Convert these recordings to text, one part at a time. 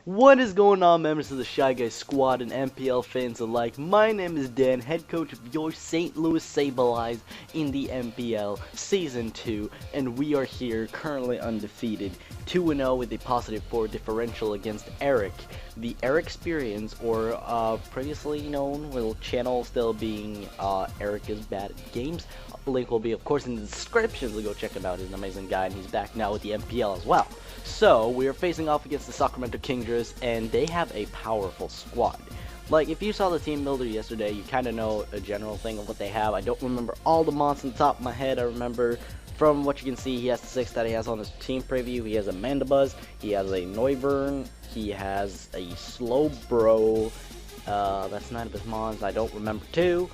What is going on, members of the Shy Guys squad and MPL fans alike? My name is Dan, head coach of your St. Louis Sableyes in the MPL Season 2, and we are here currently undefeated, 2-0 with a positive 4 differential against Eric. The Eric Experience, or previously known, with channel still being Eric is Bad at Games. Link will be, of course, in the description, so go check him out. He's an amazing guy, and he's back now with the MPL as well. So, we are facing off against the Sacramento Kingdras, and they have a powerful squad. Like, if you saw the team builder yesterday, you kind of know a general thing of what they have. I don't remember all the mods on the top of my head. I remember, from what you can see, he has the 6 that he has on his team preview. He has a Mandibuzz, he has a Noivern, he has a Slowbro. That's 9 of his mods. I don't remember 2.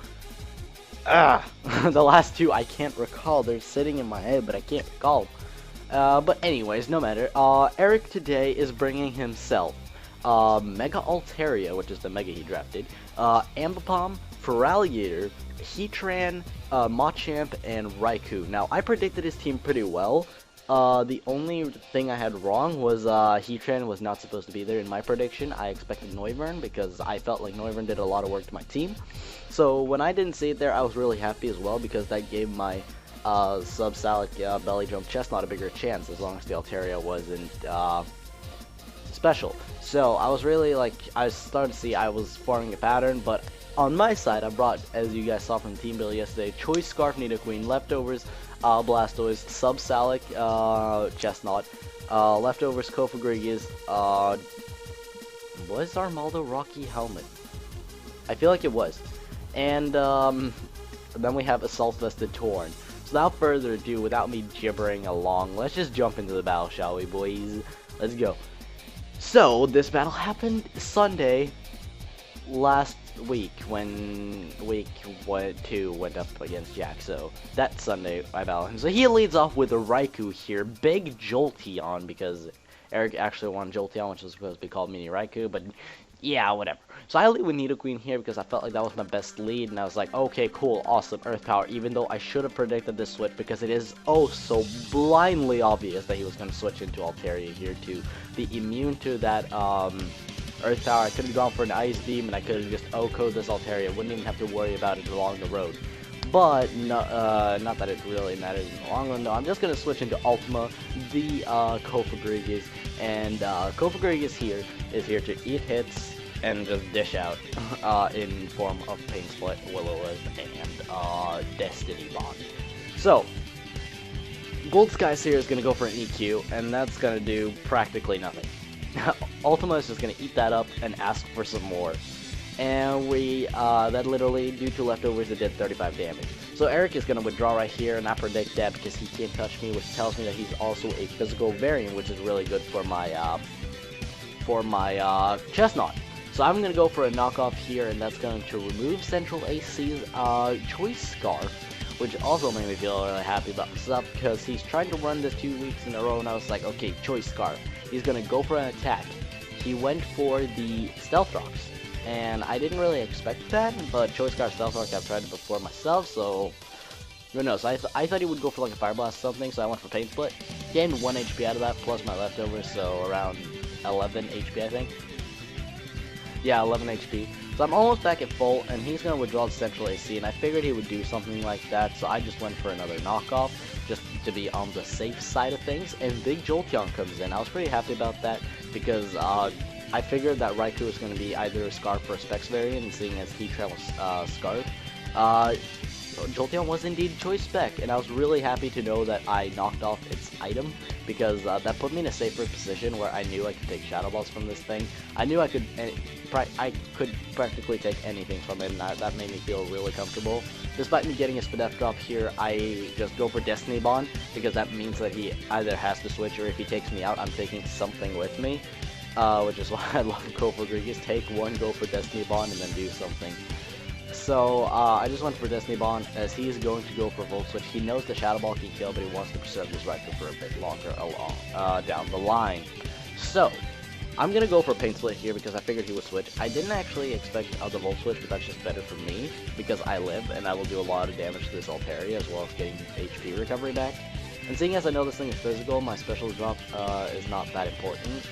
The last 2 I can't recall. They're sitting in my head, but I can't recall. But anyways, no matter. Eric today is bringing himself Mega Altaria, which is the Mega he drafted, Ambipom, Feraligatr, Heatran, Machamp, and Raikou. Now, I predicted his team pretty well. The only thing I had wrong was Heatran was not supposed to be there in my prediction. I expected Noivern because I felt like Noivern did a lot of work to my team. So when I didn't see it there, I was really happy as well because that gave my Sub-Salic Belly Jump Chestnut a bigger chance as long as the Altaria wasn't special. So I was really like, I started to see I was forming a pattern, but on my side I brought, as you guys saw from the team build yesterday, Choice Scarf, Nidoqueen, Leftovers, Blastoise, Sub-Salic Chestnut, Leftovers, Kofagrigus, was Armaldo Rocky Helmet? I feel like it was. And then we have Assault Vested Torn. So without further ado, without me gibbering along, let's just jump into the battle, shall we, boys? Let's go. So, this battle happened Sunday last week when week 2 went up against Jack. So, that Sunday I battled him. So, he leads off with a Raikou here. Big Jolteon, because Eric actually wanted Jolteon, which was supposed to be called Mini Raikou, but yeah, whatever. So I lead with Nidoqueen here because I felt like that was my best lead, and I was like, okay, cool, awesome, Earth Power, even though I should have predicted this switch because it is oh so blindly obvious that he was going to switch into Altaria here to be immune to that Earth Power. I could have gone for an Ice Beam, and I could have just OHKO'd this Altaria, wouldn't even have to worry about it along the road. But, not that it really matters in the long run, no, I'm just going to switch into Ultima, the Kofagrigus, and Kofagrigus here is here to eat hits and just dish out in form of Pain Split, Will-O-Wisp, and Destiny Bond. So, Gold Skies here is going to go for an EQ, and that's going to do practically nothing. Ultima is just going to eat that up and ask for some more. And that literally, due to Leftovers, it did 35 damage. So Eric is going to withdraw right here, and I predict that because he can't touch me, which tells me that he's also a physical variant, which is really good for my Chestnut. So I'm going to go for a knockoff here, and that's going to remove Central AC's Choice Scarf, which also made me feel really happy about myself because he's trying to run this 2 weeks in a row, and I was like, okay, Choice Scarf. He's going to go for an attack. He went for the Stealth Rocks. And I didn't really expect that, but Choice Scarf Stealth Rock, I've tried it before myself, so who knows. I thought he would go for like a Fire Blast or something, so I went for Pain Split. Gained 1 HP out of that, plus my leftovers, so around 11 HP, I think. Yeah, 11 HP. So I'm almost back at full, and he's going to withdraw the Central AC, and I figured he would do something like that, so I just went for another knockoff, just to be on the safe side of things, and Big Jolteon comes in. I was pretty happy about that, because I figured that Raikou was going to be either a Scarf or a Specs variant, and seeing as Heatran was Scarf, Jolteon was indeed Choice Spec, and I was really happy to know that I knocked off its item, because that put me in a safer position where I knew I could take Shadow Balls from this thing. I knew I could practically take anything from it, and that made me feel really comfortable. Despite me getting a Pedestal drop here, I just go for Destiny Bond, because that means that he either has to switch, or if he takes me out, I'm taking something with me. Which is why I love Kofagrigus. Take one, go for Destiny Bond, and then do something. So, I just went for Destiny Bond, as he is going to go for Volt Switch. He knows the Shadow Ball can kill, but he wants to preserve his Raikou for a bit longer down the line. So, I'm going to go for Pain Split here, because I figured he would switch. I didn't actually expect the Volt Switch, but that's just better for me, because I live, and I will do a lot of damage to this Altaria, as well as getting HP recovery back. And seeing as I know this thing is physical, my special drop is not that important.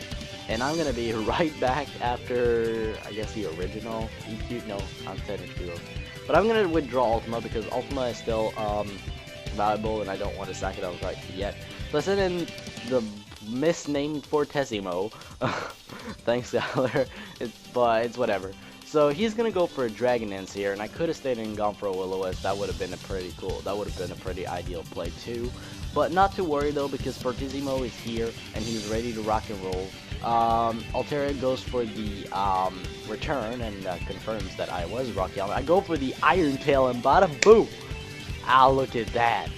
and I'm gonna be right back after, I guess, the original EQ. No, I'm technically wrong. But I'm gonna withdraw Ultima because Ultima is still valuable, and I don't want to sack it outright yet. So I sent in the misnamed Fortissimo. Thanks, Skyler. But it's whatever. So he's gonna go for a Dragon Dance here, and I could have stayed and gone for a Will-O-Wisp. That would have been a pretty cool. That would have been a pretty ideal play too. But not to worry though, because Fortissimo is here and he's ready to rock and roll. Altaria goes for the return and confirms that I was Rocky Armor. I go for the Iron Tail and bada boom! Ah, look at that!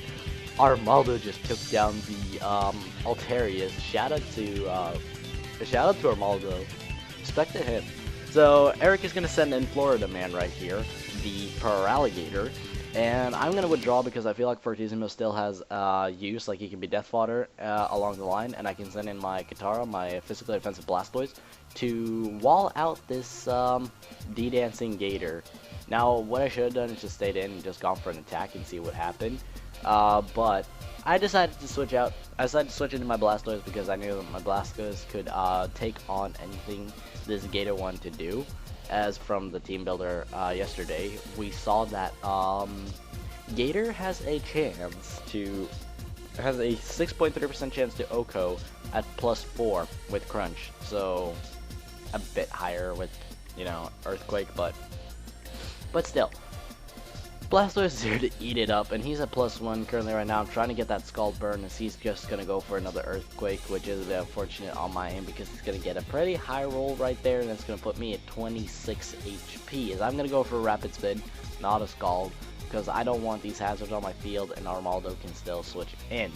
Armaldo just took down the Altaria. Shout out to Armaldo. Respect to him. So Eric is gonna send in Florida Man right here, the Alligator. And I'm going to withdraw because I feel like Fortissimo still has use, like he can be Death Fodder along the line, and I can send in my Katara, my physically offensive Blastoise, to wall out this D-Dancing Gator. Now, what I should have done is just stayed in and just gone for an attack and see what happened. But I decided to switch out. I decided to switch into my Blastoise because I knew that my Blastoise could take on anything this Gator wanted to do. As from the team builder yesterday, we saw that Gator has a 6.3% chance to OHKO at +4 with Crunch, so a bit higher with, you know, Earthquake, but still. Blastoise is here to eat it up, and he's at +1 currently right now. I'm trying to get that Scald Burn, as he's just going to go for another Earthquake, which is a bit unfortunate on my end, because he's going to get a pretty high roll right there, and it's going to put me at 26 HP, as I'm going to go for a Rapid Spin, not a Scald, because I don't want these hazards on my field, and Armaldo can still switch in.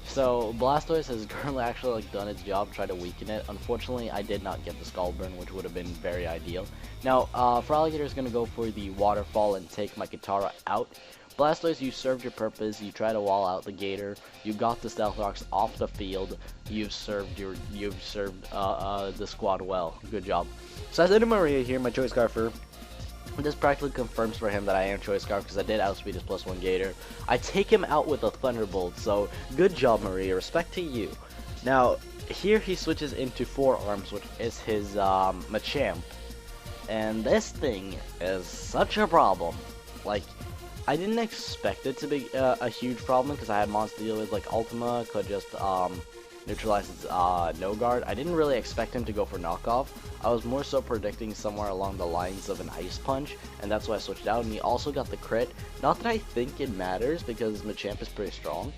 So Blastoise has currently actually done its job, tried to weaken it. Unfortunately, I did not get the Scald Burn, which would have been very ideal. Now, Alligator is going to go for the Waterfall and take my Katara out. Blastoise, you served your purpose. You try to wall out the Gator. You got the Stealth Rocks off the field. You've served the squad well. Good job. So I said to Maria here, my Choice Scarfer. This practically confirms for him that I am Choice Scarf because I did outspeed his +1 Gator. I take him out with a Thunderbolt, so good job, Maria. Respect to you. Now, here he switches into Forearms, which is his Machamp. And this thing is such a problem. Like, I didn't expect it to be a huge problem because I had Monster deal with, like, Ultima could just neutralize its no guard. I didn't really expect him to go for knockoff. I was more so predicting somewhere along the lines of an Ice Punch, and that's why I switched out. And he also got the crit. Not that I think it matters because Machamp is pretty strong,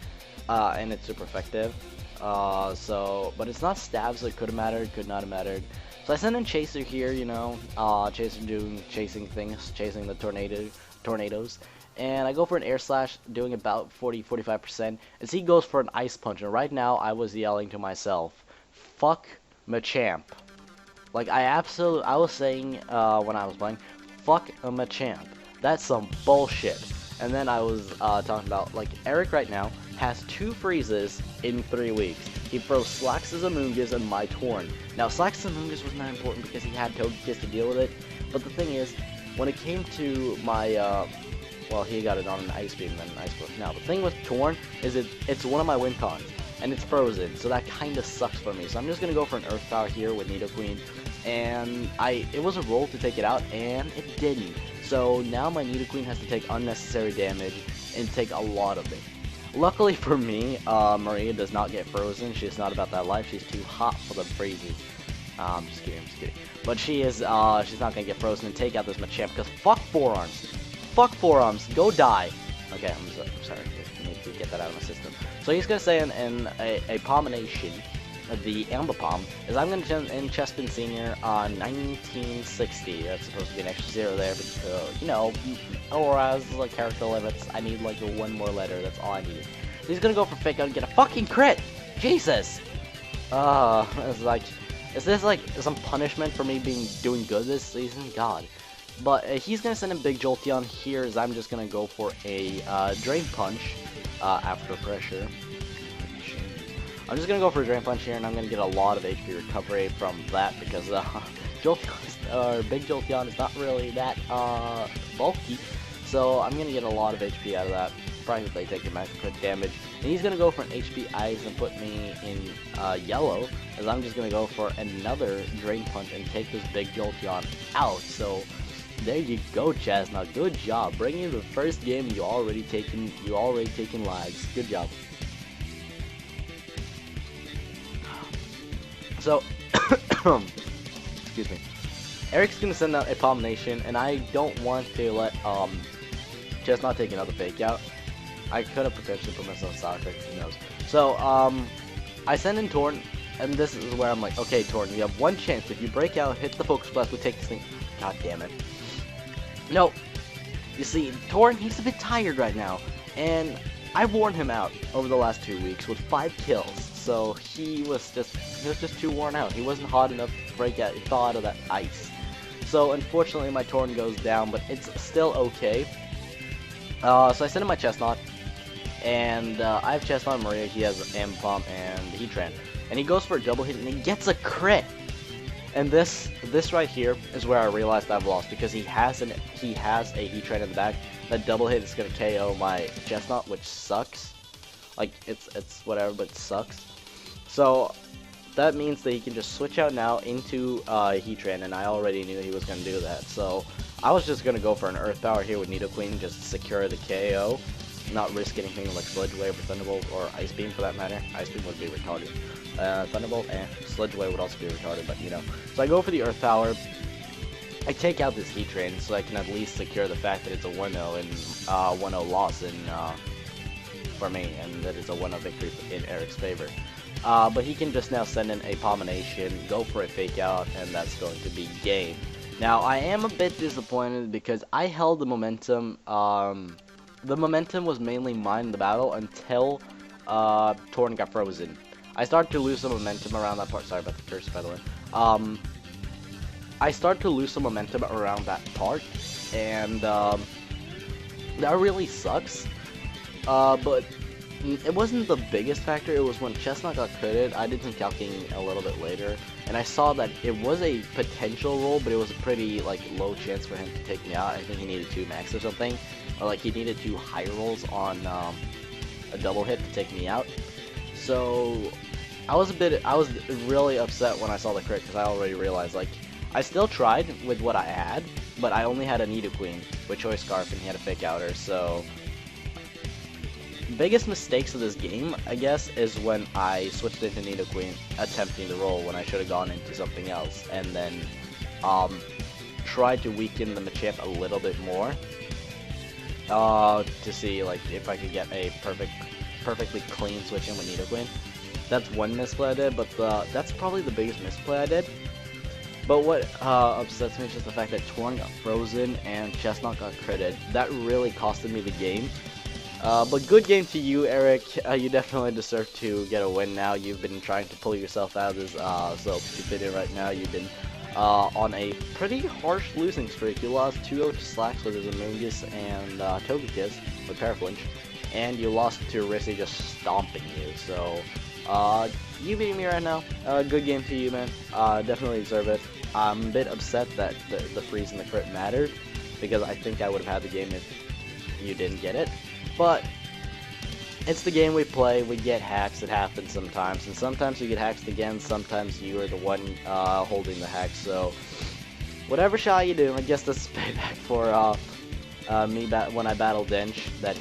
and it's super effective. But it's not stab, so it could have mattered, could not have mattered. So I sent in Chaser here, you know, Chaser doing chasing things, chasing the tornadoes. And I go for an Air Slash, doing about 40-45%, as he goes for an Ice Punch. And right now, I was yelling to myself, fuck Machamp. Like, I was saying when I was playing, fuck a Machamp. That's some bullshit. And then I was talking about, like, Eric right now has 2 freezes in 3 weeks. He froze Slax's Amoonguss and my Torn. Now, Slax's Amoonguss was not important because he had Togekiss to deal with it. But the thing is, when it came to my, well, he got it on an Ice Beam and then an Ice Push. Now, the thing with Torn is it's one of my win cons, and it's frozen, so that kind of sucks for me. So I'm just going to go for an Earth Power here with Nidoqueen, and it was a roll to take it out, and it didn't. So now my Nidoqueen has to take unnecessary damage and take a lot of it. Luckily for me, Maria does not get frozen. She's not about that life. She's too hot for the freezes. I'm just kidding, But she is, she's not going to get frozen and take out this Machamp, because fuck Forearms. Fuck Forearms, go die. Okay, I'm sorry, I need to get that out of my system. So he's going to say in a Abomination, the Ambipom, is I'm going to send in Chespin Sr. on 1960. That's supposed to be an extra 0 there, but, you know, ORAS, like, character limits, I need, like, 1 more letter, that's all I need. So he's going to go for Fake Out and get a fucking crit! Jesus! It's like, is this, like, some punishment for me doing good this season? God. But he's going to send in Big Jolteon here, as I'm just going to go for a Drain Punch after pressure. I'm just going to go for a Drain Punch here, and I'm going to get a lot of HP recovery from that, because Big Jolteon is not really that bulky, so I'm going to get a lot of HP out of that. privately taking max crit damage. And he's gonna go for an HP Ice and put me in yellow, as I'm just gonna go for another Drain Punch and take this big Jolteon out. So there you go, Chestnut. Good job. Bringing the first game, you already taken lives. Good job. So, excuse me. Eric's gonna send out Abomination, and I don't want to let Chestnut take another fake out. I could have potentially put myself soccer, who knows. So, I send in Torn, and this is where I'm like, okay, Torn, you have one chance. If you break out, hit the Focus Blast, we take this thing. God damn it. No. You see, Torn, he's a bit tired right now, and I've worn him out over the last 2 weeks with 5 kills. So he was just too worn out. He wasn't hot enough to break out, thaw out of that ice. So unfortunately my Torn goes down, but it's still okay. So I send in my Chestnut, and I have Chestnut and Maria. He has Ampom and Heatran, and he goes for a double hit and he gets a crit. And this right here is where I realized I've lost, because he has a Heatran in the back. That double hit is gonna KO my Chestnut, which sucks. Like it's whatever, but it sucks. So that means that he can just switch out now into Heatran, and I already knew he was gonna do that. So I was just gonna go for an Earth Power here with Nidoqueen, just to secure the KO, not risk anything like Sludge Wave or Thunderbolt or Ice Beam for that matter. Ice Beam would be retarded. Thunderbolt, Sludge Wave would also be retarded, but you know. So I go for the Earth Power. I take out this Heatran so I can at least secure the fact that it's a 1-0 and 1-0 loss in for me, and that it's a 1-0 victory in Eric's favor. But he can just now send in Abomination, go for a fake out, and that's going to be game. Now I am a bit disappointed because I held the momentum. The momentum was mainly mine in the battle until Torn got frozen. I started to lose some momentum around that part. Sorry about the curse, by the way. I started to lose some momentum around that part, and that really sucks. But it wasn't the biggest factor. It was when Chestnut got critted. I did some calculating a little bit later, and I saw that it was a potential roll, but it was a pretty like low chance for him to take me out. I think he needed 2 max or something, or like he needed 2 high rolls on a double hit to take me out. So I was really upset when I saw the crit, because I already realized, like, I still tried with what I had, but I only had a Nidoqueen with Choice Scarf, and he had a fake outer. So biggest mistakes of this game, I guess, is when I switched into Nidoqueen attempting the roll when I should have gone into something else, and then tried to weaken the Machamp a little bit more to see like if I could get a perfectly clean switch in with Nidoqueen. That's one misplay I did, but that's probably the biggest misplay I did. But what upsets me is just the fact that Torn got frozen and Chestnut got critted. That really costed me the game. But good game to you, Eric. You definitely deserve to get a win now. You've been trying to pull yourself out of this stupidity right now. You've been on a pretty harsh losing streak. You lost 2-0 to Slacks with his Amoonguss and Togekiss with Paraflinch, and you lost to Rissy just stomping you. So you beat me right now. Good game to you, man. Definitely deserve it. I'm a bit upset that the freeze and the crit mattered, because I think I would have had the game if you didn't get it. But it's the game we play. We get hacks. It happens sometimes, and sometimes you get hacked again. Sometimes you are the one holding the hack. So whatever shot you do, I guess this is payback for me when I battled Dench, that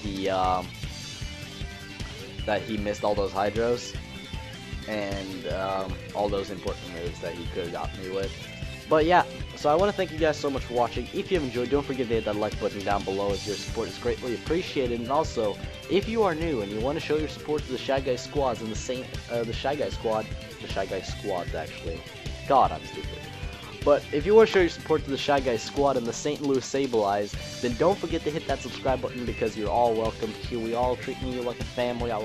he missed all those Hydros and all those important moves that he could have got me with. But yeah, so I want to thank you guys so much for watching. If you have enjoyed, don't forget to hit that like button down below, as your support is greatly appreciated. And also, if you are new and you want to show your support to the Shy Guys squads and the Shy Guys squads actually. God, I'm stupid. But if you want to show your support to the Shy Guys squad and the St. Louis Sableyes, then don't forget to hit that subscribe button, because you're all welcome here. We all treat you like a family. I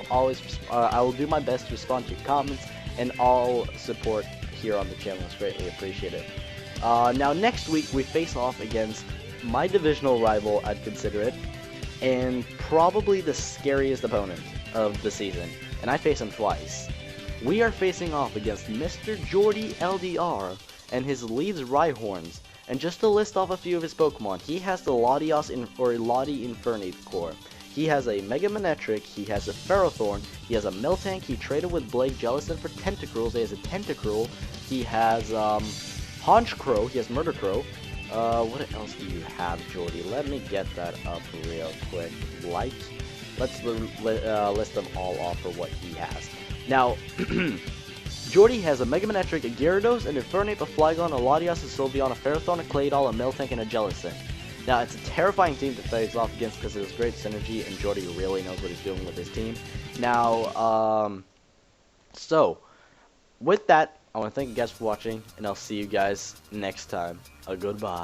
will do my best to respond to your comments, and all support here on the channel is greatly appreciated. Now next week we face off against my divisional rival, I'd consider it, and probably the scariest opponent of the season, and I face him twice. We are facing off against Mr. Jordy LDR and his leads Rhyhorns. And just to list off a few of his Pokemon, he has the Latios Lati Infernape core. He has a Mega Manectric, he has a Ferrothorn, he has a Miltank, he traded with Blake Jellison for Tentacruels, he has a Tentacruel, he has Haunch Crow, he has Murder Crow. What else do you have, Jordy? Let me get that up real quick. Let's list them all off for what he has. Now, Jordy has a Mega Manectric, a Gyarados, an Infernape, a Flygon, a Latias, a Sylveon, a Ferrothorn, a Claydol, a Miltank, and a Jellison. Now, it's a terrifying team to face off against because it has great synergy, and Jordy really knows what he's doing with his team. Now, so, with that, I want to thank you guys for watching, and I'll see you guys next time. Goodbye.